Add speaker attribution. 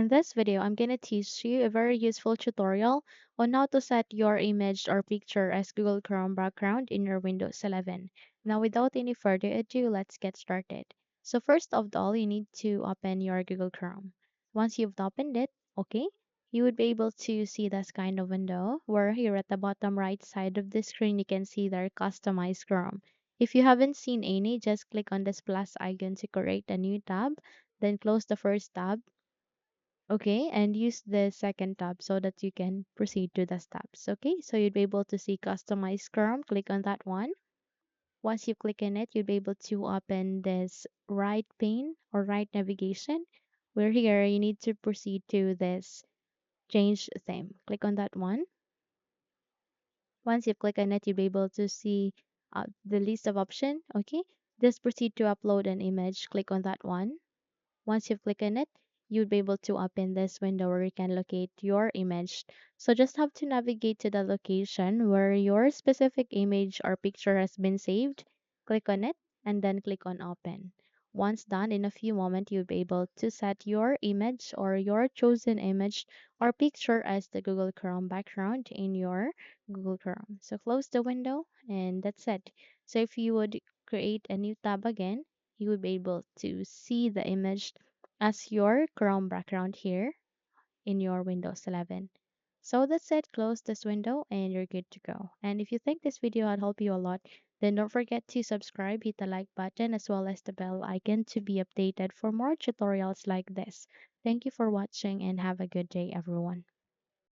Speaker 1: In this video, I'm going to teach you a very useful tutorial on how to set your image or picture as Google Chrome background in your Windows 11. Now, without any further ado, let's get started. So first of all, you need to open your Google Chrome. Once you've opened it, okay, you would be able to see this kind of window where here at the bottom right side of the screen, you can see their customized Chrome. If you haven't seen any, just click on this plus icon to create a new tab, then close the first tab. Okay, and use the second tab so that you can proceed to the steps. Okay, so you'd be able to see customize Chrome. Click on that one. Once you click on it, you'll be able to open this right pane or right navigation. Where here you need to proceed to this change theme. Click on that one. Once you click on it, you'll be able to see the list of options. Okay, just proceed to upload an image. Click on that one. Once you click on it, you'll be able to open this window where you can locate your image. So just have to navigate to the location where your specific image or picture has been saved. Click on it and then click on open. Once done, in a few moments, you'll be able to set your image or your chosen image or picture as the Google Chrome background in your Google Chrome. So close the window and that's it. So if you would create a new tab again, you would be able to see the image as your Chrome background here in your Windows 11. So that's it. Close this window and you're good to go. And if you think this video had helped you a lot, then don't forget to subscribe, hit the like button as well as the bell icon to be updated for more tutorials like this. Thank you for watching and have a good day, everyone.